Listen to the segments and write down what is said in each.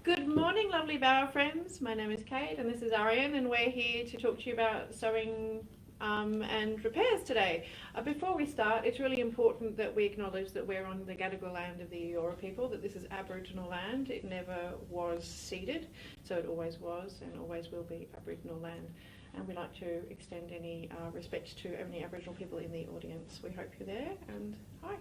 Good morning, lovely bower friends. My name is Kate and this is Ariane, and we're here to talk to you about sewing and repairs today. Before we start, it's really important that we acknowledge that we're on the Gadigal land of the Eora people, that this is Aboriginal land. It never was ceded, so it always was and always will be Aboriginal land. And we'd like to extend any respect to any Aboriginal people in the audience. We hope you're there, and hi.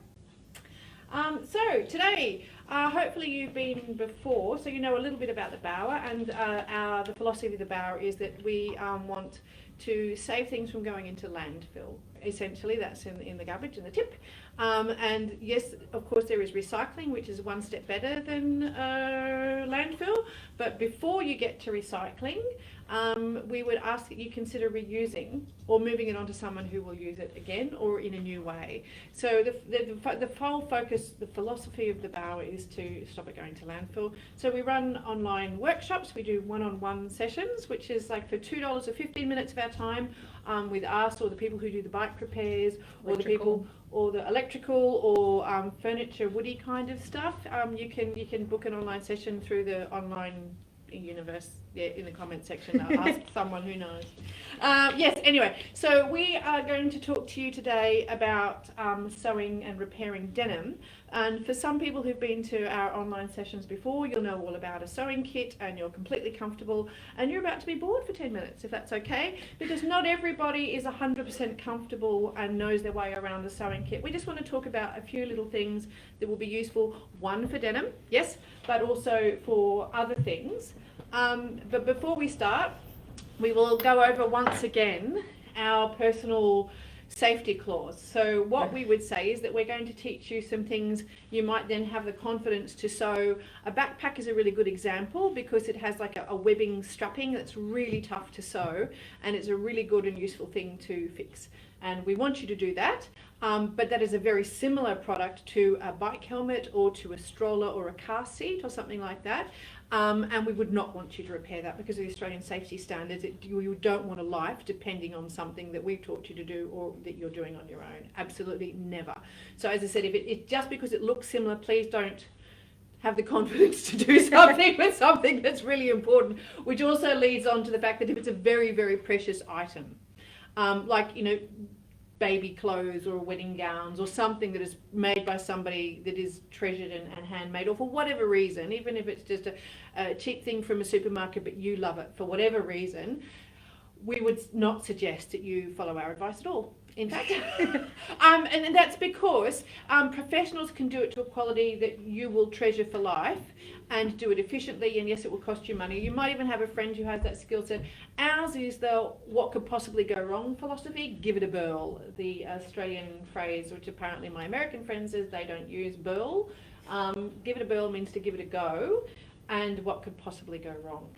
So today, hopefully you've been before, so you know a little bit about the bower, and the philosophy of the bower is that we want to save things from going into landfill. Essentially, that's in the garbage, in the tip. And yes, of course, there is recycling, which is one step better than landfill. But before you get to recycling, we would ask that you consider reusing or moving it on to someone who will use it again or in a new way. So the whole focus, the philosophy of the bower is to stop it going to landfill. So we run online workshops. We do one-on-one sessions, which is like for $2 or 15 minutes of our time with us or the people who do the bike repairs or the people or the electrical or furniture, woody kind of stuff. You can book an online session through the online universe. Yeah, in the comment section, I'll ask someone who knows. Yes, anyway, so we are going to talk to you today about sewing and repairing denim. And for some people who've been to our online sessions before, you'll know all about a sewing kit and you're completely comfortable and you're about to be bored for 10 minutes, if that's okay, because not everybody is 100% comfortable and knows their way around a sewing kit. We just want to talk about a few little things that will be useful, one for denim, yes, but also for other things. But before we start, we will go over once again our personal safety clause. So what we would say is that we're going to teach you some things you might then have the confidence to sew. A backpack is a really good example because it has like a webbing strapping that's really tough to sew, and it's a really good and useful thing to fix. And we want you to do that, but that is a very similar product to a bike helmet or to a stroller or a car seat or something like that. And we would not want you to repair that because of the Australian safety standards. You don't want a life depending on something that we've taught you to do or that you're doing on your own. Absolutely never. So as I said, if it just because it looks similar, please don't have the confidence to do something with something that's really important, which also leads on to the fact that if it's a very, very precious item, like, you know, baby clothes or wedding gowns or something that is made by somebody that is treasured and handmade, or for whatever reason, even if it's just a cheap thing from a supermarket but you love it for whatever reason, we would not suggest that you follow our advice at all, in fact. And that's because professionals can do it to a quality that you will treasure for life and do it efficiently, and yes, it will cost you money. You might even have a friend who has that skill set. Ours is the what could possibly go wrong philosophy. Give it a burl. The Australian phrase, which apparently my American friend says they don't use, burl. Give it a burl means to give it a go, and what could possibly go wrong.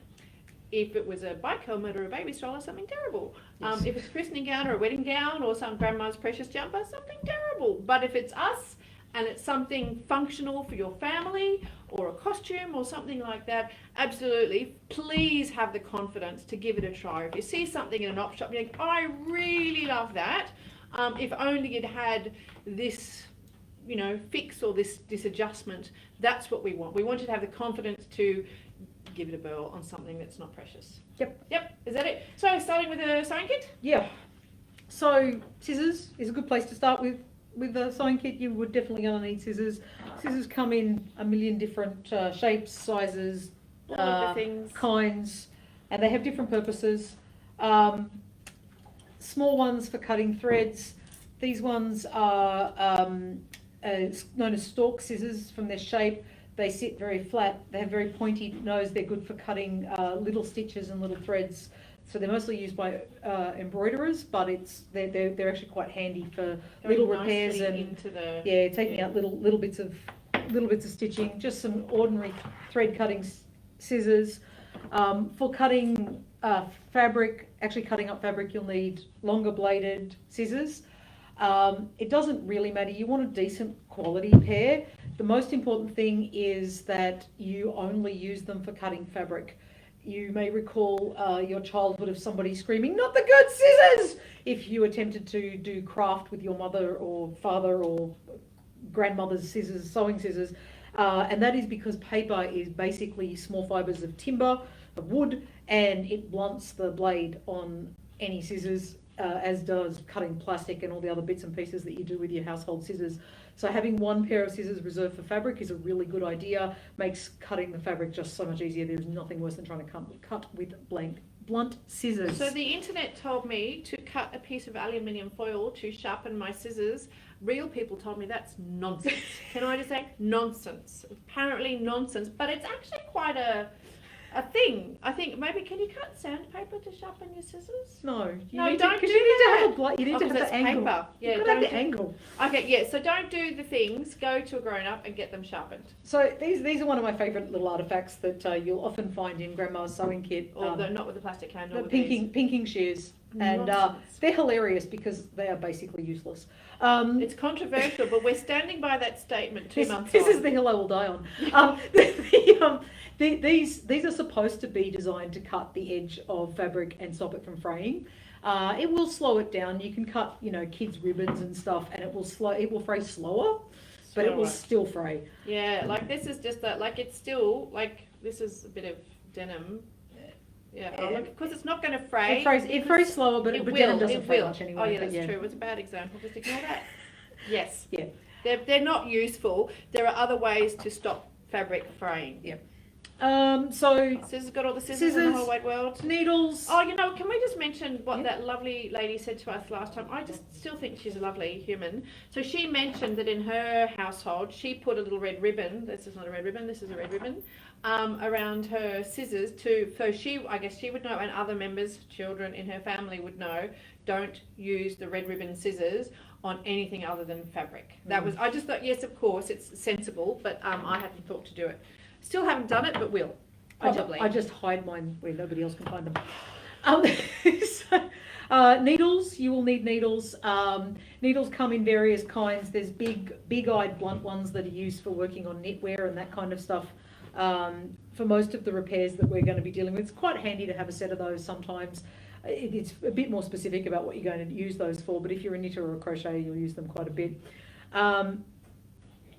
If it was a bike helmet or a baby stroller, something terrible. Yes. If it's a christening gown or a wedding gown or some grandma's precious jumper, something terrible. But if it's us and it's something functional for your family or a costume or something like that, absolutely, please have the confidence to give it a try. If you see something in an op shop, you're like, oh, I really love that. If only it had this, you know, fix or this adjustment, that's what we want. We want you to have the confidence to give it a burl on something that's not precious. Yep, is that it? So starting with a sewing kit? Yeah. So scissors is a good place to start with. With a sewing kit, you would definitely gonna need scissors. Scissors come in a million different shapes, sizes, all of the things, kinds, and they have different purposes. Small ones for cutting threads. These ones are known as stalk scissors from their shape. They sit very flat. They have very pointy nose. They're good for cutting little stitches and little threads. So they're mostly used by embroiderers, but they're actually quite handy for little repairs and taking out little bits of stitching. Just some ordinary thread cutting scissors. For cutting fabric, actually cutting up fabric, you'll need longer bladed scissors. It doesn't really matter. You want a decent quality pair. The most important thing is that you only use them for cutting fabric. You may recall your childhood of somebody screaming, "Not the good scissors!" if you attempted to do craft with your mother or father or grandmother's scissors, sewing scissors. And that is because paper is basically small fibres of timber, of wood, and it blunts the blade on any scissors, as does cutting plastic and all the other bits and pieces that you do with your household scissors. So having one pair of scissors reserved for fabric is a really good idea, makes cutting the fabric just so much easier. There's nothing worse than trying to cut with blunt scissors. So the internet told me to cut a piece of aluminium foil to sharpen my scissors. Real people told me that's nonsense. Can I just say nonsense? Apparently nonsense, but it's actually quite a thing. I think maybe, can you cut sandpaper to sharpen your scissors? No, don't do you need to have the angle. Paper. Yeah, You've got to have the angle. Okay, yeah, so don't do the things, go to a grown-up and get them sharpened. So these are one of my favourite little artefacts that you'll often find in Grandma's sewing kit. Or not with the plastic handle. The pinking shears. And they're hilarious because they are basically useless. It's controversial, but we're standing by that statement 2 months This on. is the hill I will die on. These are supposed to be designed to cut the edge of fabric and stop it from fraying. It will slow it down. You can cut, kids' ribbons and stuff, and it will fray slower, but it will still fray. Yeah, like this is just that, like it's still, like this is a bit of denim. Yeah, because it's not going to fray. It frays slower, but denim doesn't fray much anyway. Oh yeah, that's true. It was a bad example. Just ignore that. Yes. Yeah. They're not useful. There are other ways to stop fabric fraying. Yeah. So scissors, got all the scissors in the whole wide world. Needles. Oh, can we just mention what that lovely lady said to us last time? I just still think she's a lovely human. So she mentioned that in her household, she put a little red ribbon. This is not a red ribbon. This is a red ribbon. Around her scissors so I guess she would know, and other members, children in her family would know, don't use the red ribbon scissors on anything other than fabric. That was, I just thought, yes, of course, it's sensible, but I hadn't thought to do it. Still haven't done it, but will. I just hide mine where nobody else can find them. Needles, you will need needles. Needles come in various kinds. There's big-eyed blunt ones that are used for working on knitwear and that kind of stuff. For most of the repairs that we're going to be dealing with, it's quite handy to have a set of those sometimes. It's a bit more specific about what you're going to use those for, but if you're a knitter or a crocheter, you'll use them quite a bit.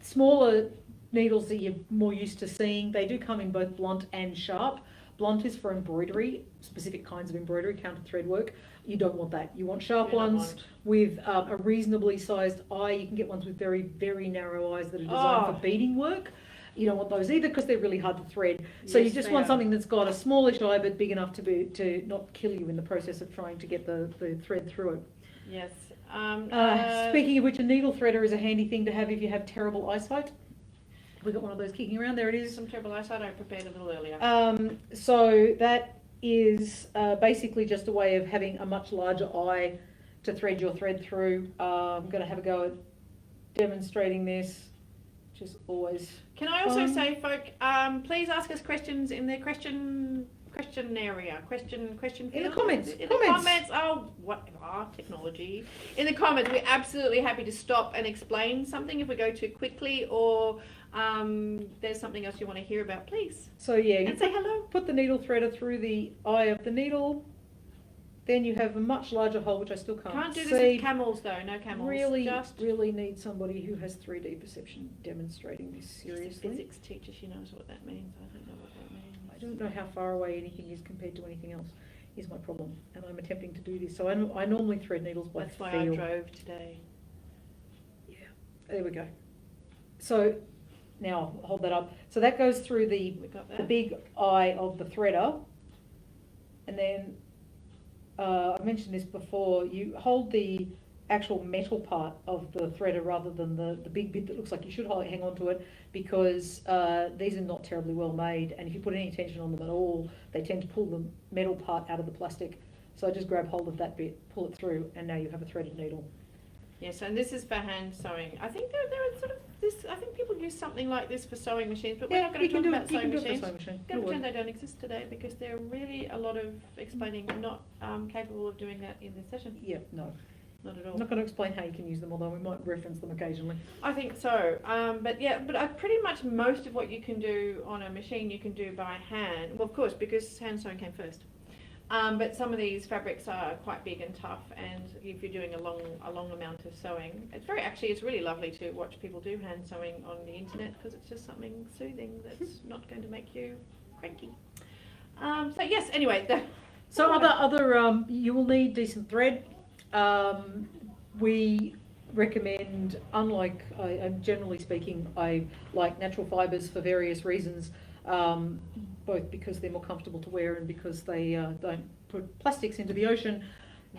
Smaller needles that you're more used to seeing, they do come in both blunt and sharp. Blunt is for embroidery, specific kinds of embroidery, counter thread work. You don't want that. You want sharp ones with a reasonably sized eye. You can get ones with very, very narrow eyes that are designed for beading work. You don't want those either because they're really hard to thread. So you just want something that's got a smallish eye but big enough to not kill you in the process of trying to get the thread through it. Yes. Speaking of which, a needle threader is a handy thing to have if you have terrible eyesight. We got one of those kicking around. There it is. Some terrible eyesight. I prepared a little earlier. So that is basically just a way of having a much larger eye to thread your thread through. I'm going to have a go at demonstrating this, which is always. Can I also say, folk, please ask us questions in the question area, question field. In the comments. In the comments. Oh, whatever, technology. In the comments, we're absolutely happy to stop and explain something if we go too quickly, or there's something else you want to hear about, please. So yeah, and say hello. Put the needle threader through the eye of the needle. Then you have a much larger hole, which I still can't see. Do this with camels though, no camels. Really need somebody who has 3D perception demonstrating this seriously. She's a physics teacher, she knows what that means. I don't know what that means. I don't know how far away anything is compared to anything else, is my problem. And I'm attempting to do this. So I normally thread needles by That's why feel. I drove today. Yeah, there we go. So now I'll hold that up. So that goes through the big eye of the threader. And then I mentioned this before, you hold the actual metal part of the threader rather than the big bit that looks like you should hang on to it, because these are not terribly well made, and if you put any tension on them at all, they tend to pull the metal part out of the plastic. So I just grab hold of that bit, pull it through, and now you have a threaded needle. Yes, and this is for hand sewing. I think there are sort of this. I think people use something like this for sewing machines, but we're not going to talk about sewing machines. Don't pretend they don't exist today, because they're really a lot of explaining. We're not capable of doing that in this session. Yeah, no. Not at all. I'm not going to explain how you can use them, although we might reference them occasionally. I think so. But pretty much most of what you can do on a machine, you can do by hand. Well, of course, because hand sewing came first. But some of these fabrics are quite big and tough, and if you're doing a long amount of sewing, it's really lovely to watch people do hand sewing on the internet, because it's just something soothing that's not going to make you cranky. So yes, anyway. So other you will need decent thread. We recommend, unlike, generally speaking, I like natural fibres for various reasons, both because they're more comfortable to wear and because they don't put plastics into the ocean.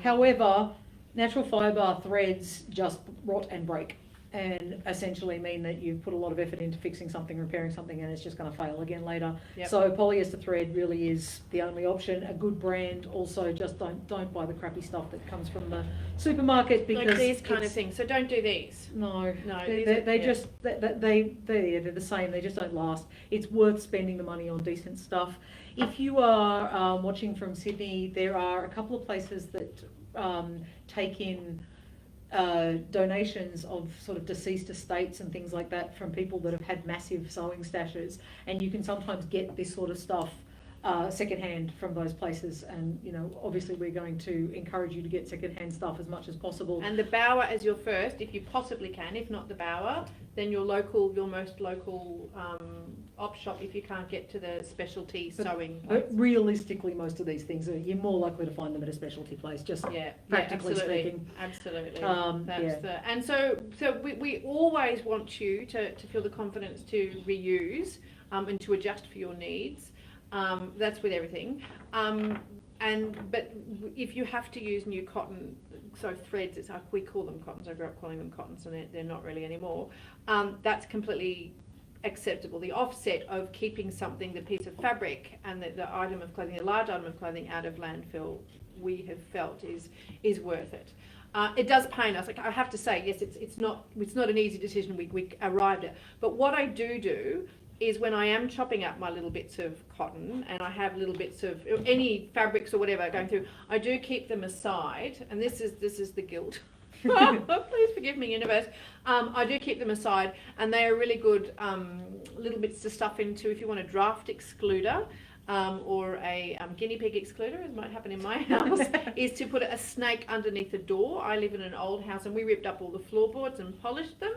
However, natural fibre threads just rot and break, and essentially mean that you've put a lot of effort into fixing something, repairing something, and it's just going to fail again later. Yep. So polyester thread really is the only option. A good brand. Also, just don't buy the crappy stuff that comes from the supermarket, because like these kind of things. So don't do these. No, they're the same. They just don't last. It's worth spending the money on decent stuff. If you are watching from Sydney, there are a couple of places that take in donations of sort of deceased estates and things like that from people that have had massive sewing stashes, and you can sometimes get this sort of stuff secondhand from those places. And obviously we're going to encourage you to get secondhand stuff as much as possible. And the Bower as your first, if you possibly can. If not the Bower, then your most local op shop, if you can't get to the specialty sewing. But realistically, most of these things you're more likely to find them at a specialty place. Just practically speaking. Absolutely. And so we always want you to feel the confidence to reuse and to adjust for your needs. That's with everything. But if you have to use new cotton, so threads, it's like we call them cottons. I grew up calling them cottons, and they're not really anymore. That's completely acceptable. The offset of keeping something, the piece of fabric and the item of clothing, the large item of clothing, out of landfill, we have felt is worth it. It does pain us. Like, I have to say, yes, it's not an easy decision we arrived at. But what I do is, when I am chopping up my little bits of cotton and I have little bits of any fabrics or whatever going through, I do keep them aside. And this is the guilt. Please forgive me, universe. I do keep them aside, and they are really good little bits to stuff into if you want a draft excluder. Or a guinea pig excluder, as might happen in my house, is to put a snake underneath the door. I live in an old house, and we ripped up all the floorboards and polished them.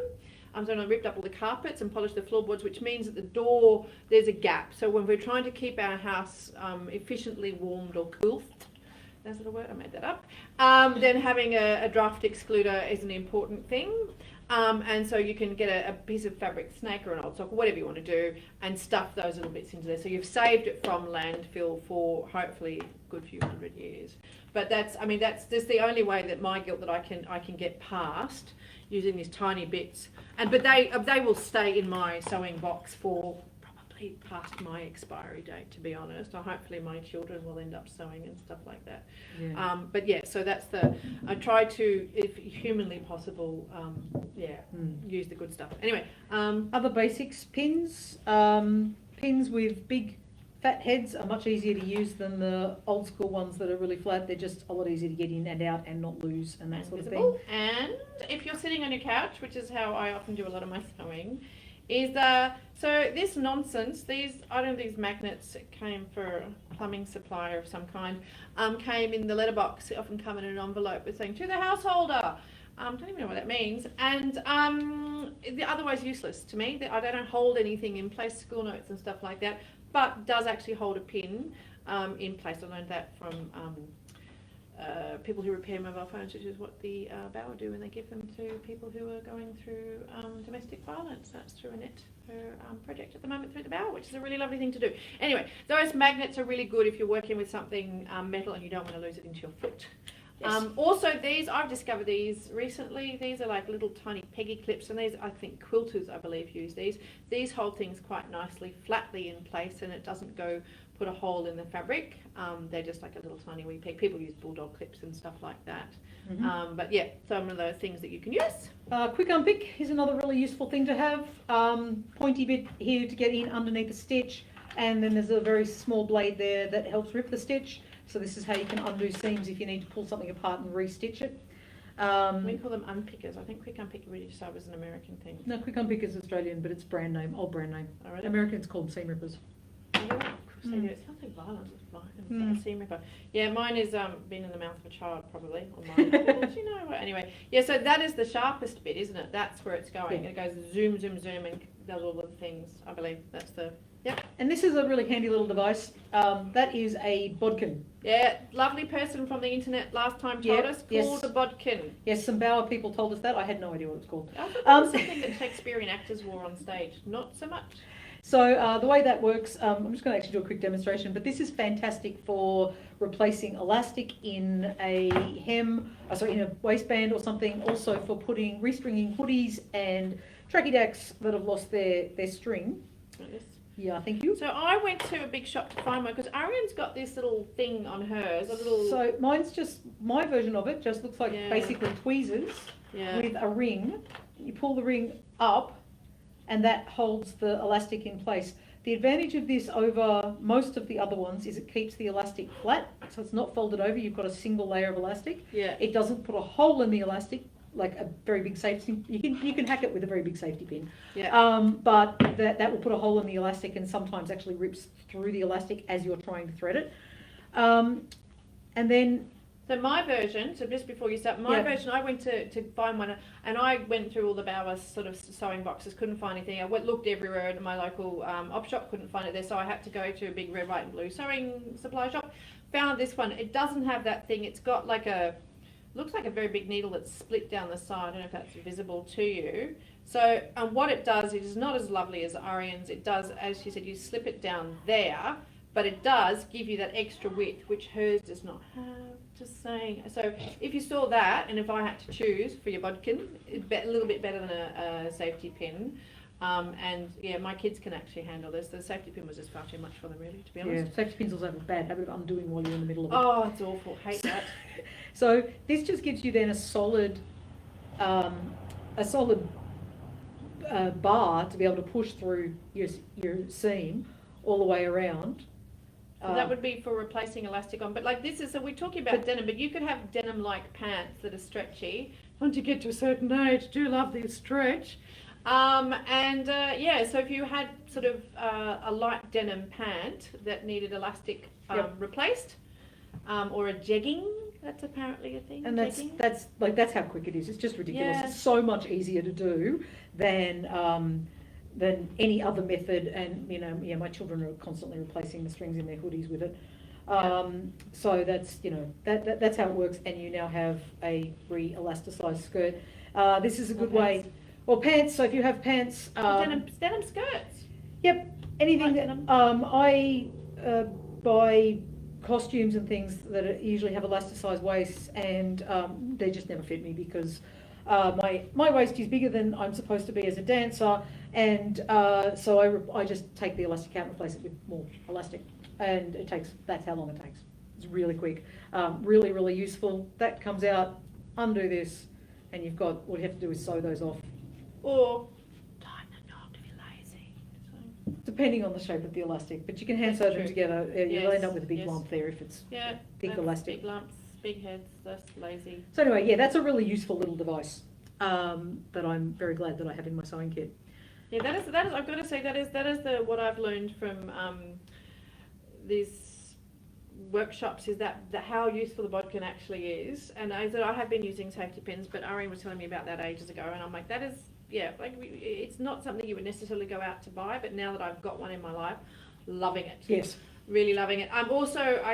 I ripped up all the carpets and polished the floorboards, which means at the door there's a gap. So when we're trying to keep our house efficiently warmed or cooled, is that a word? I made that up. Then having a draft excluder is an important thing. And so you can get a piece of fabric snake or an old sock, or whatever you want to do, and stuff those little bits into there. So you've saved it from landfill for hopefully a good few 100 years. But that's the only way that my guilt that I can get past, using these tiny bits. But they will stay in my sewing box for probably past my expiry date, to be honest. Or hopefully my children will end up sewing and stuff like that. Yeah. So that's I try to, if humanly possible, use the good stuff. Anyway, other basics: pins. Pins with big fat heads are much easier to use than the old school ones that are really flat. They're just a lot easier to get in and out and not lose and that sort of thing. And if you're sitting on your couch, which is how I often do a lot of my sewing, is so this nonsense, these magnets came for a plumbing supplier of some kind, came in the letterbox. They often come in an envelope with saying, "To the householder." Don't even know what that means, and they're otherwise useless to me. They don't hold anything in place, school notes and stuff like that, but does actually hold a pin in place. I learned that from people who repair mobile phones, which is what the Bower do when they give them to people who are going through domestic violence. That's through a net project at the moment through the Bower, which is a really lovely thing to do. Anyway, those magnets are really good if you're working with something metal and you don't want to lose it into your foot. Yes. Also, I've discovered these recently. These are like little tiny peggy clips, and these, I think quilters, I believe, use these. These hold things quite nicely, flatly in place, and it doesn't put a hole in the fabric. They're just like a little tiny wee peg. People use bulldog clips and stuff like that. Mm-hmm. But yeah, some of those things that you can use. Quick unpick is another really useful thing to have. Pointy bit here to get in underneath the stitch, and then there's a very small blade there that helps rip the stitch. So this is how you can undo seams if you need to pull something apart and re-stitch it. We call them unpickers. I think Quick Unpick really just was an American thing. No, Quick Unpick is Australian, but it's old brand name. Oh, really? Americans call them seam rippers. say it sounds like violence. It's seam ripper. Yeah, mine is been in the mouth of a child probably. On mine. You know what? Anyway, yeah. So that is the sharpest bit, isn't it? That's where it's going. Yeah. It goes zoom, zoom, zoom, and does all the things. I believe that's the. Yep. And this is a really handy little device. That is a Bodkin. Yeah, lovely person from the internet last time told us called a Bodkin. Yes, some Bauer people told us that. I had no idea what it was called. I thought that was something that Shakespearean actors wore on stage. Not so much. So the way that works, I'm just going to actually do a quick demonstration, but this is fantastic for replacing elastic in a hem, in a waistband or something, also for restringing hoodies and tracky dacks that have lost their string. Yes. Yeah, thank you. So I went to a big shop to find one because Ariane's got this little thing on hers, a little... So mine's just, my version of it just looks like basically tweezers with a ring. You pull the ring up and that holds the elastic in place. The advantage of this over most of the other ones is it keeps the elastic flat, so it's not folded over. You've got a single layer of elastic. Yeah. It doesn't put a hole in the elastic, like a very big safety. You can hack it with a very big safety pin. Yeah. But that will put a hole in the elastic and sometimes actually rips through the elastic as you're trying to thread it. And then. So my version, so just before you start, version, I went to find one, and I went through all the Bauer sort of sewing boxes, couldn't find anything. I looked everywhere at my local op shop, couldn't find it there, so I had to go to a big red, white and blue sewing supply shop. Found this one. It doesn't have that thing. It's got like looks like a very big needle that's split down the side. I don't know if that's visible to you. So what it does is not as lovely as Ariane's. It does, as she said, you slip it down there, but it does give you that extra width, which hers does not have. Just saying. So if you saw that, and if I had to choose for your Bodkin, it's a little bit better than a safety pin. And yeah, my kids can actually handle this. The safety pin was just far too much for them, really, to be honest. Yeah, safety pins also have a bad habit of undoing while you're in the middle of it. Oh, it's awful. Hate that. So this just gives you then a solid bar to be able to push through your seam all the way around. So that would be for replacing elastic on, but like this is, so we're talking about denim, but you could have denim-like pants that are stretchy. Once you get to a certain age, do love the stretch. So if you had sort of a light denim pant that needed elastic replaced, or a jegging, that's apparently a thing. And that's how quick it is. It's just ridiculous. Yeah. It's so much easier to do than any other method, and my children are constantly replacing the strings in their hoodies with it. So that's that's how it works, and you now have a re-elasticized skirt. This is a good way. Or pants. So if you have pants, denim skirts. Yep, anything that I buy costumes and things that usually have elasticized waists, and they just never fit me because my waist is bigger than I'm supposed to be as a dancer, and so I just take the elastic out and replace it with more elastic, and that's how long it takes. It's really quick, really, really useful. That comes out, undo this, and you've got, all you have to do is sew those off. Or tie the knot if you're lazy. So. Depending on the shape of the elastic, but you can hand sew them together. You'll end up with a big lump there if it's thick elastic. Big lumps, big heads, less lazy. So anyway, that's a really useful little device that I'm very glad that I have in my sewing kit. Yeah, that is. I've got to say that is what I've learned from these workshops is that how useful the Bodkin actually is. And I have been using safety pins, but Ariane was telling me about that ages ago, and I'm like, that is. Yeah, it's not something you would necessarily go out to buy, but now that I've got one in my life, loving it. Yes. Really loving it. I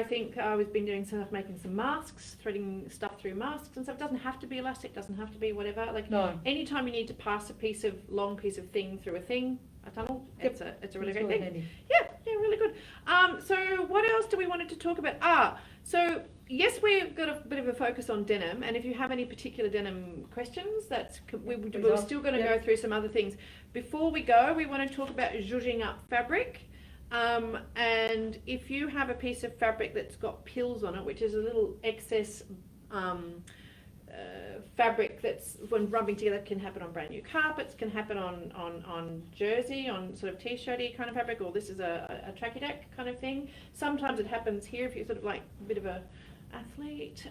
think I've been doing stuff, making some masks, threading stuff through masks and stuff. It doesn't have to be elastic, doesn't have to be whatever. Anytime you need to pass a long piece of thing through a tunnel, it's a really great thing. Handy. Yeah, really good. So what else do we wanted to talk about? So yes, we've got a bit of a focus on denim, and if you have any particular denim questions, we're still going to go through some other things. Before we go, we want to talk about zhuzhing up fabric. And if you have a piece of fabric that's got pills on it, which is a little excess fabric that's, when rubbing together, can happen on brand new carpets, can happen on jersey, on sort of t-shirty kind of fabric, or this is a tracky deck kind of thing. Sometimes it happens here if you're sort of like a bit of a athlete.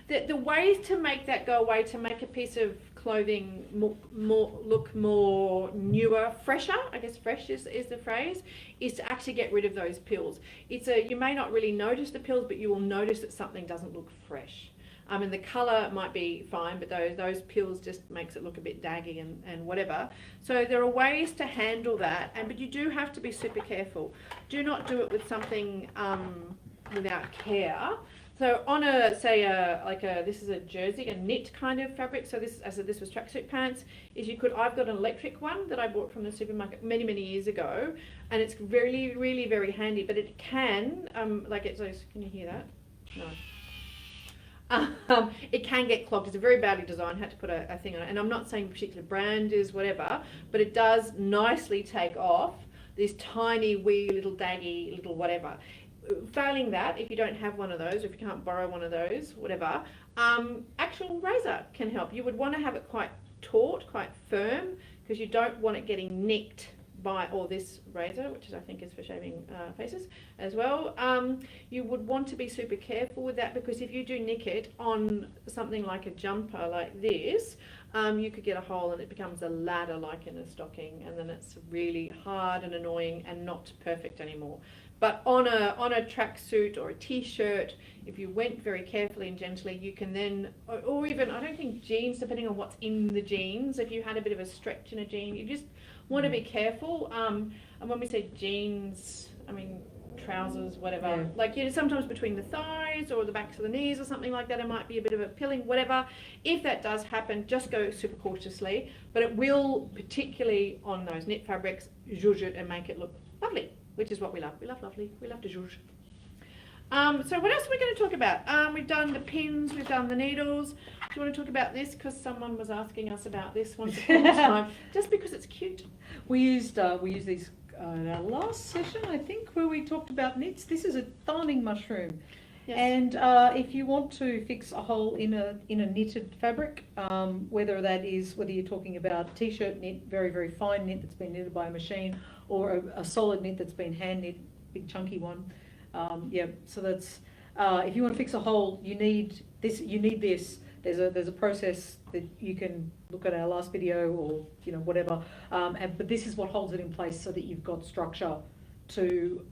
The ways to make that go away, to make a piece of clothing look more newer, fresher, I guess fresh is the phrase, is to actually get rid of those pills. You may not really notice the pills, but you will notice that something doesn't look fresh. And the colour might be fine, but those pills just makes it look a bit daggy and whatever. So there are ways to handle that, but you do have to be super careful. Do not do it with something without care. So on this is a jersey, a knit kind of fabric. So this was tracksuit pants. I've got an electric one that I bought from the supermarket many years ago, and it's really, really very handy. But it can, can you hear that? No. It can get clogged. It's a very badly designed. Had to put a thing on it, and I'm not saying a particular brand is whatever, but it does nicely take off this tiny wee little daggy little whatever. Failing that, if you don't have one of those, or if you can't borrow one of those, whatever, actual razor can help. You would want to have it quite taut, quite firm, because you don't want it getting nicked by, or this razor, which I think is for shaving faces as well. You would want to be super careful with that, because if you do nick it on something like a jumper like this, you could get a hole and it becomes a ladder like in a stocking, and then it's really hard and annoying and not perfect anymore. But on a tracksuit or a t-shirt, if you went very carefully and gently, you can then, or even, I don't think jeans, depending on what's in the jeans, if you had a bit of a stretch in a jean, you just want to be careful. And when we say jeans, I mean trousers, whatever, sometimes between the thighs or the backs of the knees or something like that, it might be a bit of a pilling, whatever. If that does happen, just go super cautiously, but it will, particularly on those knit fabrics, zhuzh it and make it look lovely, which is what we love. We love lovely. We love to zhuzh. So what else are we going to talk about? We've done the pins, we've done the needles. Do you want to talk about this? Because someone was asking us about this once upon a time, just because it's cute. We used these in our last session, I think, where we talked about knits. This is a darning mushroom. Yes. And if you want to fix a hole in a knitted fabric, whether you're talking about t-shirt knit, very, very fine knit that's been knitted by a machine, or a solid knit that's been hand knit, big chunky one. So that's if you want to fix a hole, you need this. There's a process that you can look at our last video, or whatever. But this is what holds it in place so that you've got structure to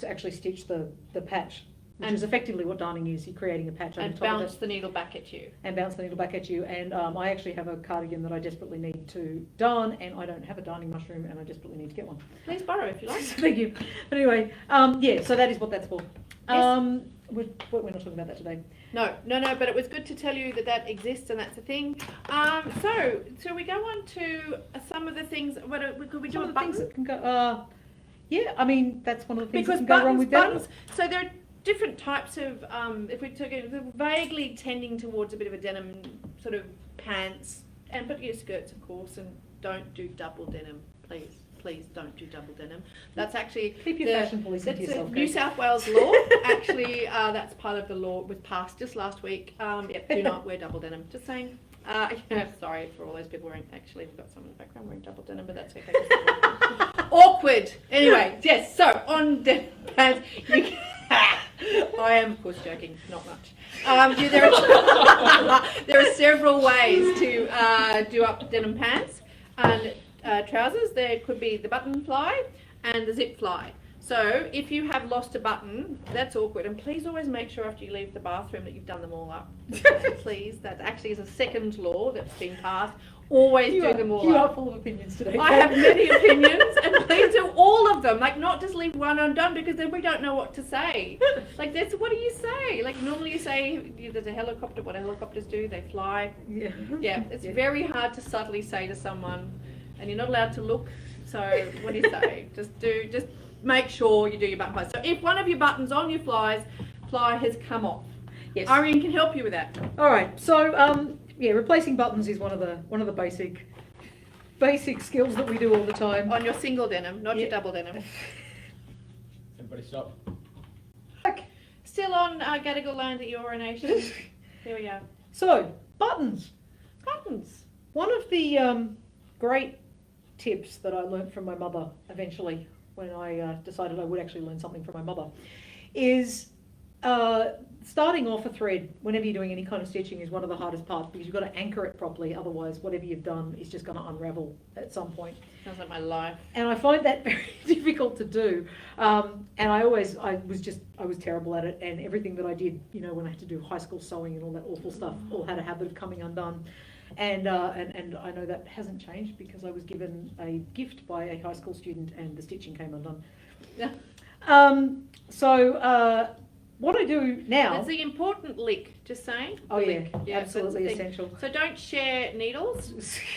actually stitch the patch, which is effectively what darning is. You're creating a patch and bounce the needle back at you. And I actually have a cardigan that I desperately need to darn, and I don't have a darning mushroom, and I desperately need to get one. Please borrow if you like. Thank you. But anyway, so that is what that's for. Yes. We're not talking about that today. No, but it was good to tell you that exists, and that's a thing. So we go on to some of the things. Could we do a button? Things that can go. I mean, that's one of the things because that can go wrong with buttons. So there are different types of, if we took it, vaguely tending towards a bit of a denim sort of pants, but your skirts, of course, and don't do double denim, please. Please don't do double denim. That's actually keep your fashion policy to yourself. New South Wales law. Actually, that's part of the law. Was passed just last week. Do not wear double denim. Just saying. Sorry for all those people wearing. Actually, we've got someone in the background wearing double denim, but that's okay. Awkward. Anyway, yes. So on denim pants, I am of course joking. Not much. There are several ways to do up denim pants and. Trousers. There could be the button fly and the zip fly. So if you have lost a button, that's awkward, and please always make sure after you leave the bathroom that you've done them all up. Please, that actually is a second law that's been passed. Always do them all up. You are full of opinions today. I have many opinions, and please do all of them. Not just leave one undone, because then we don't know what to say. What do you say? Normally you say there's a helicopter. What do helicopters do? They fly. Yeah. It's very hard to subtly say to someone. And you're not allowed to look, so what do you say? Just make sure you do your button flies. So if one of your buttons on your fly has come off, yes, Ariane can help you with that. All right. So replacing buttons is one of the basic skills that we do all the time. On your single denim, not your double denim. Everybody stop. Still on Gadigal land at urination. Here we are. So buttons. One of the great tips that I learnt from my mother eventually, when I decided I would actually learn something from my mother, is starting off a thread, whenever you're doing any kind of stitching, is one of the hardest parts because you've got to anchor it properly. Otherwise, whatever you've done is just going to unravel at some point. Sounds like my life. And I find that very difficult to do. And I was terrible at it. And everything that I did, you know, when I had to do high school sewing and all that awful stuff, all had a habit of coming undone. And I know that hasn't changed because I was given a gift by a high school student and the stitching came undone. Yeah. What I do now... It's the important lick, just saying. Oh yeah, lick. Yeah, absolutely essential. So don't share needles.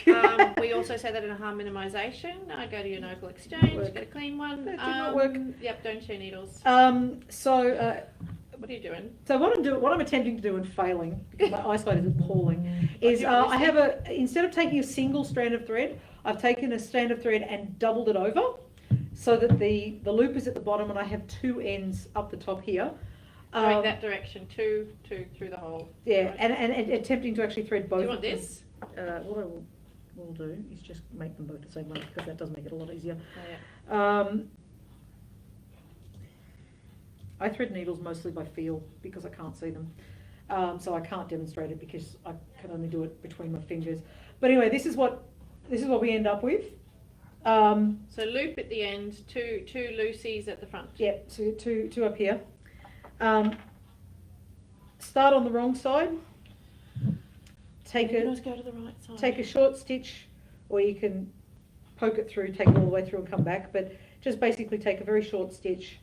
We also say that in a harm minimisation. Go to your local exchange, get a clean one. That did not work. Yep, don't share needles. What are you doing? So what I'm attempting to do and failing, because my eyesight is appalling, is I have instead of taking a single strand of thread, I've taken a strand of thread and doubled it over so that the loop is at the bottom and I have two ends up the top here. Going that direction, two through the hole. Yeah, right. and attempting to actually thread both. Do you want this? What I will do is just make them both the same length because that does make it a lot easier. Oh, yeah. I thread needles mostly by feel because I can't see them. So I can't demonstrate it because I can only do it between my fingers. But anyway, this is what we end up with. So loop at the end, two loosies at the front. Yep, so two up here. Start on the wrong side. You can always go to the right side. Take a short stitch, or you can poke it through, take it all the way through and come back. But just basically take a very short stitch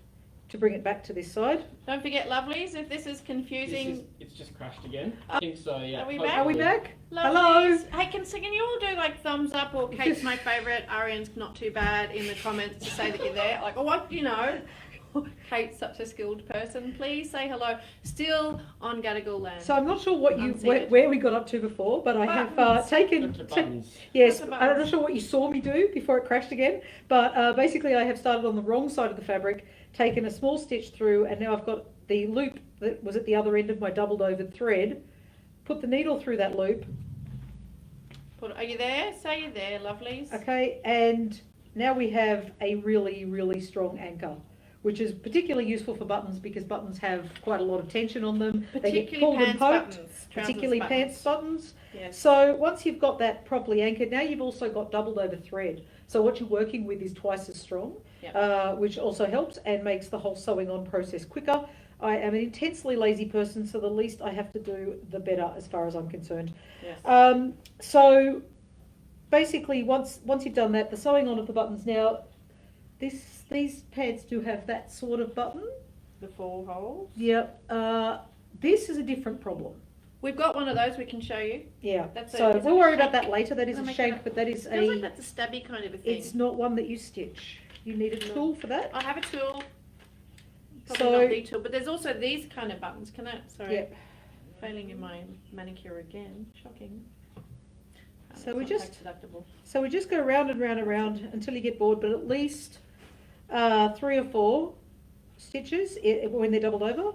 to bring it back to this side. Don't forget, lovelies, if this is confusing. It's just crashed again. I think so, yeah. Are we Hopefully. back? Are we back? Lovelies. Hello. Hey, can you all do like thumbs up or Kate's my favourite, Ariane's not too bad in the comments to say that you're there? Like, or what, you know. Kate's such a skilled person. Please say hello. Still on Gadigal land. So I'm not sure where we got up to before, but I have taken. Yes, I'm not sure what you saw me do before it crashed again. But basically, I have started on the wrong side of the fabric, taken a small stitch through, and now I've got the loop that was at the other end of my doubled over thread. Put the needle through that loop. Are you there? Say you're there, lovelies. Okay, and now we have a really, really strong anchor, which is particularly useful for buttons because buttons have quite a lot of tension on them. They get pulled and poked, particularly pants buttons. Yes. So once you've got that properly anchored, now you've also got doubled over thread. So what you're working with is twice as strong, yep. Which also helps and makes the whole sewing on process quicker. I am an intensely lazy person, so the least I have to do, the better as far as I'm concerned. Yes. So basically, once you've done that, the sewing on of the buttons now, these pants do have that sort of button. The 4 holes. Yeah. This is a different problem. We've got one of those we can show you. Yeah. That's so we'll worry about that later. That is a shank, but that is feels like that's a stabby kind of a thing. It's not one that you stitch. You need a tool for that. I have a tool. Probably So not the tool, but there's also these kind of buttons. Can I? Sorry. Yep. Failing in my manicure again. Shocking. So we just go round and round and round until you get bored, but at least 3 or 4 stitches when they're doubled over.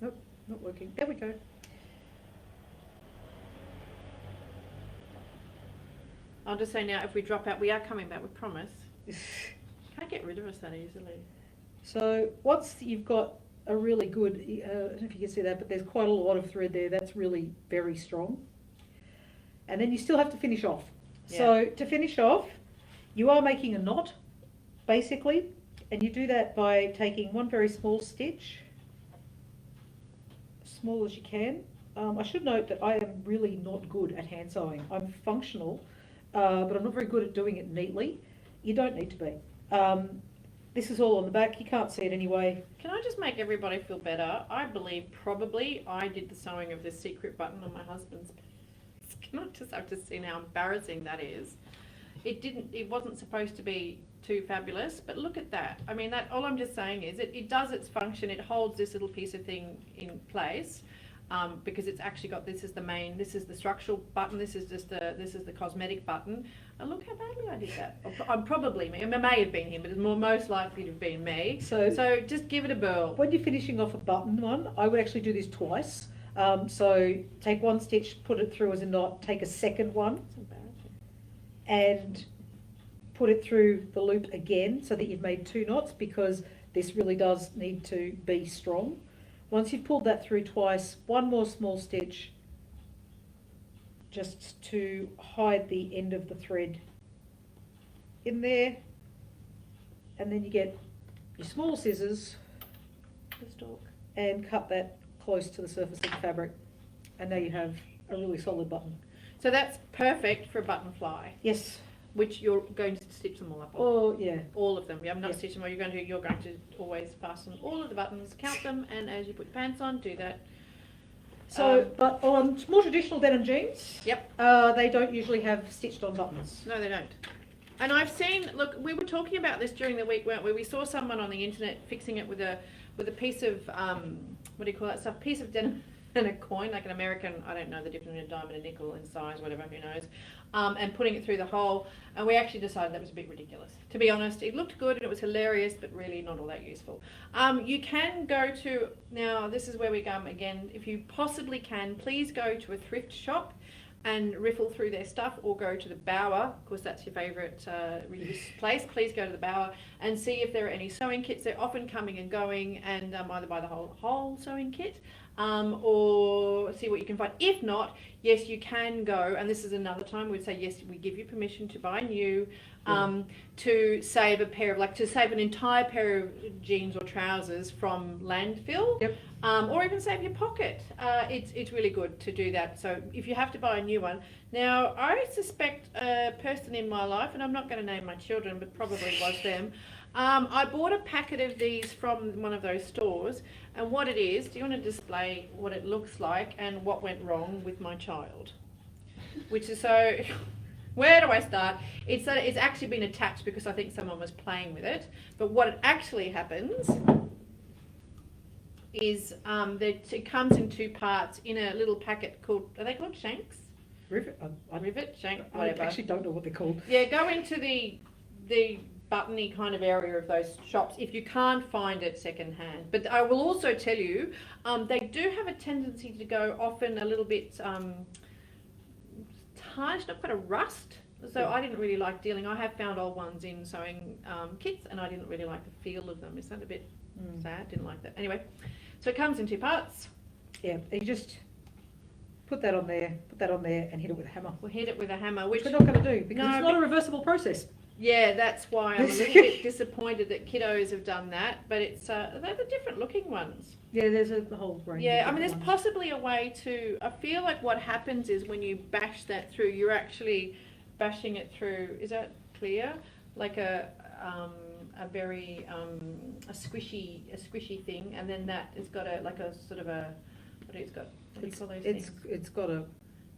Nope, not working. There we go. I'll just say now, if we drop out, we are coming back, we promise. Can't get rid of us that easily. So once you've got a really good, I don't know if you can see that, but there's quite a lot of thread there. That's really very strong. And then you still have to finish off. Yeah. So to finish off, you are making a knot, basically, and you do that by taking one very small stitch, small as you can. I should note that I am really not good at hand sewing. I'm functional, but I'm not very good at doing it neatly. You don't need to be. This is all on the back. You can't see it anyway. Can I just make everybody feel better? I believe probably I did the sewing of this secret button on my husband's pants. Can I just have to see how embarrassing that is? It wasn't supposed to be too fabulous, but look at that. I mean, that all I'm just saying is it does its function. It holds this little piece of thing in place. Because it's actually got, this is the structural button, this is the cosmetic button. And look how badly I did that. I'm probably me. I mean, it may have been him, but it's most likely to have been me. So just give it a burl. When you're finishing off a button one, I would actually do this twice. So take one stitch, put it through as a knot, take a second one, That's embarrassing. and put it through the loop again so that you've made 2 knots, because this really does need to be strong. Once you've pulled that through twice, 1 more small stitch just to hide the end of the thread in there, and then you get your small scissors and cut that close to the surface of the fabric, and now you have a really solid button. So that's perfect for a button fly, Yes. which you're going to stitch them all up on. Oh yeah. All of them. You have not Yes. stitched them all. You're going to always fasten all of the buttons, count them, and as you put your pants on, do that. So, but on more traditional denim jeans, Yep. they don't usually have stitched on buttons. No, they don't. And I've seen. Look, we were talking about this during the week, weren't we? We saw someone on the internet fixing it with a piece of what do you call that stuff? Piece of denim and a coin, like an American. I don't know the difference between a diamond and a nickel in size, whatever. Who knows? And putting it through the hole. And we actually decided that was a bit ridiculous. To be honest, it looked good and it was hilarious, but really not all that useful. You can go to, now this is where we go again, if you possibly can, please go to a thrift shop and riffle through their stuff, or go to the Bower, of course that's your favourite reuse place. Please go to the Bower and see if there are any sewing kits. They're often coming and going, and either buy the whole sewing kit, or see what you can find. If not, yes, you can go, and this is another time we'd say yes, we give you permission to buy new, to save a pair of, to save an entire pair of jeans or trousers from landfill. Yep. Or even save your pocket. It's really good to do that. So if you have to buy a new one. Now, I suspect a person in my life, and I'm not going to name my children, but probably was them. I bought a packet of these from one of those stores, and what it is, do you want to display what it looks like and what went wrong with my child? Which is so... Where do I start? It's that it's actually been attached because I think someone was playing with it. But what actually happens is that it comes in 2 parts in a little packet called, are they called shanks? Rivet? Rivet, shank, I whatever. actually don't know what they're called. Yeah, go into the buttony kind of area of those shops if you can't find it secondhand. But I will also tell you, they do have a tendency to go often a little bit tarnished, not quite a rust. So I didn't really like dealing. I have found old ones in sewing kits, and I didn't really like the feel of them. Is that a bit sad? Didn't like that. Anyway, so it comes in 2 parts. Yeah, you just put that on there, and hit it with a hammer. We'll hit it with a hammer, which We're not going to do, because No, it's not a reversible process. yeah, that's why I'm a little bit disappointed that kiddos have done that. But it's they're the different looking ones. Yeah, there's a whole range. Yeah, of I mean, there's different ones. possibly a way to. I feel like what happens is when you bash that through, you're actually bashing it through. Is that clear? Like a very a squishy thing, and then that has got a sort of a what do you call those things? It's got a.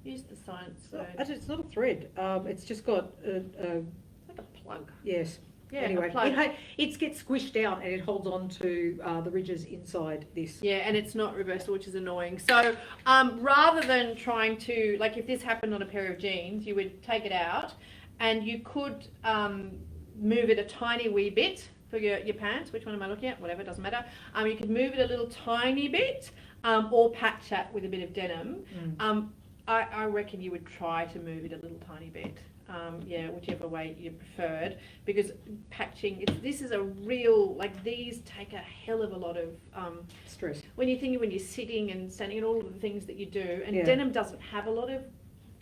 Use the science. Actually, it's not a thread. It's just got a Like a plug. yes. Yeah. Anyway, a plug. it gets squished down and it holds on to the ridges inside this. Yeah, and it's not reversible, which is annoying. So rather than trying to, like if this happened on a pair of jeans, you would take it out and you could move it a tiny wee bit for your pants. Which one am I looking at? Whatever, doesn't matter. You could move it a little tiny bit or patch that with a bit of denim. I reckon you would try to move it a little tiny bit. Yeah, whichever way you preferred, because patching, this is a real, these take a hell of a lot of Stress. when you're sitting and standing and all of the things that you do, and Yeah. denim doesn't have a lot of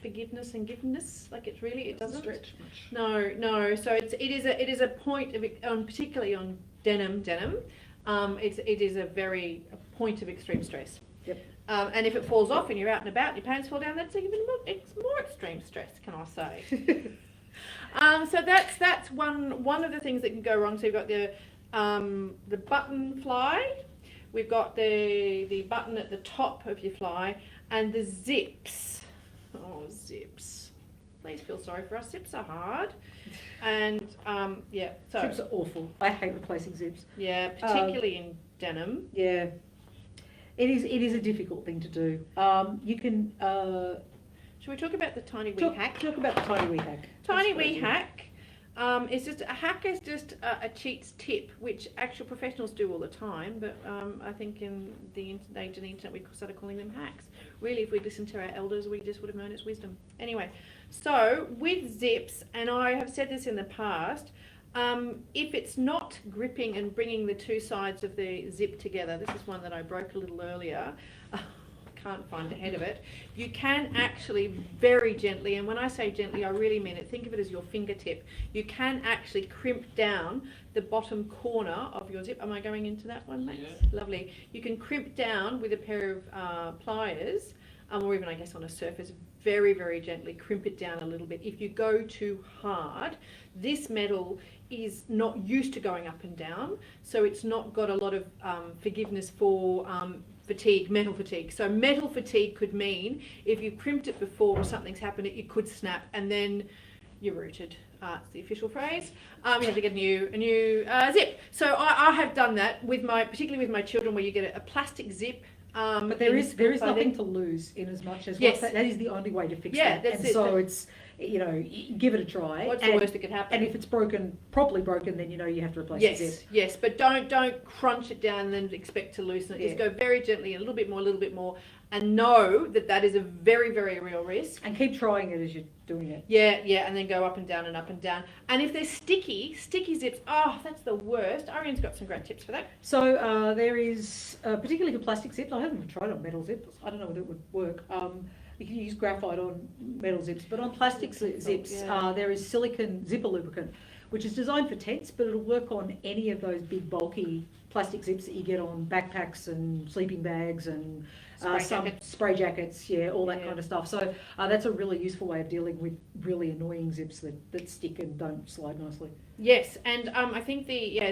forgiveness and giveness, it doesn't stretch much. no, so it is a point of particularly on denim, it is a point of extreme stress. Yep. And if it falls off and you're out and about and your pants fall down, that's even more extreme stress, can I say? So that's one of the things that can go wrong. So you've got the button fly, we've got the button at the top of your fly, and the zips. Oh, zips! Please feel sorry for us. Zips are hard, and yeah. So Zips are awful. I hate replacing zips. yeah, particularly in denim. Yeah. It is a difficult thing to do. You can Should we talk about the tiny wee hack? talk about the tiny wee hack. Tiny That's wee crazy. hack. It's just a hack is just a cheat's tip, which actual professionals do all the time. But I think in the age of the internet, we started calling them hacks. Really, if we'd listened to our elders, we just would have known it's wisdom. Anyway, so with zips, and I have said this in the past, if it's not gripping and bringing the two sides of the zip together, this is one that I broke a little earlier. Can't find the head of it. You can actually very gently, and when I say gently, I really mean it. Think of it as your fingertip. You can actually crimp down the bottom corner of your zip. Am I going into that one, Max? Yeah. Lovely. You can crimp down with a pair of pliers, or even I guess on a surface, very, very gently crimp it down a little bit. If you go too hard, this metal is not used to going up and down, so it's not got a lot of forgiveness for fatigue, metal fatigue. So metal fatigue could mean if you crimped it before or something's happened, it could snap and then you're rooted. It's the official phrase. You have to get a new zip. So I have done that with particularly with my children, where you get a plastic zip. But there is nothing to lose in as much as that is the only way to fix that. That's and it. So it's, give it a try. What's the worst that could happen? And if it's properly broken, then you have to replace the zip. Yes, but don't crunch it down and then expect to loosen it. Yeah. Just go very gently, a little bit more, and know that is a very, very real risk. And keep trying it as you're doing it. Yeah, and then go up and down and up and down. And if they're sticky zips, that's the worst. Ariane's got some great tips for that. So there is, particularly for plastic zips, I haven't tried on metal zips. I don't know whether it would work. You can use graphite on metal zips, but on plastic zips, there is silicone zipper lubricant, which is designed for tents, but it'll work on any of those big bulky plastic zips that you get on backpacks and sleeping bags and spray jackets, all that kind of stuff. So that's a really useful way of dealing with really annoying zips that stick and don't slide nicely. Yes, and I think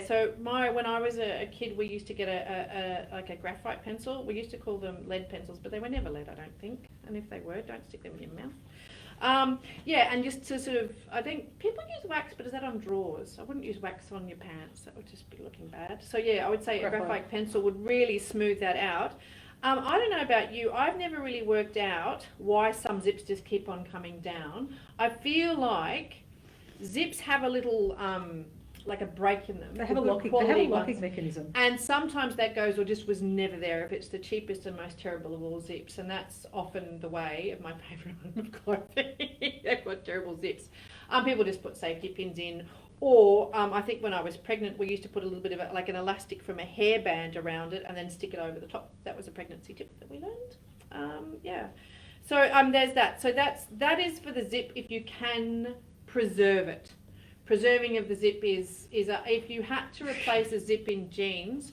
so when I was a kid, we used to get a graphite pencil. We used to call them lead pencils, but they were never lead, I don't think. And if they were, don't stick them in your mouth. And just to sort of, I think people use wax, but is that on drawers? I wouldn't use wax on your pants. That would just be looking bad. So I would say a graphite pencil would really smooth that out. I don't know about you. I've never really worked out why some zips just keep on coming down. I feel like zips have a little, like a break in them. They have a locking mechanism. And sometimes that goes or just was never there if it's the cheapest and most terrible of all zips. And that's often the way of my favourite item of clothing. They've got terrible zips. People just put safety pins in. Or I think when I was pregnant, we used to put a little bit of like an elastic from a hairband around it and then stick it over the top. That was a pregnancy tip that we learned. So there's that. So that is for the zip if you can preserve it. Preserving of the zip is if you had to replace a zip in jeans,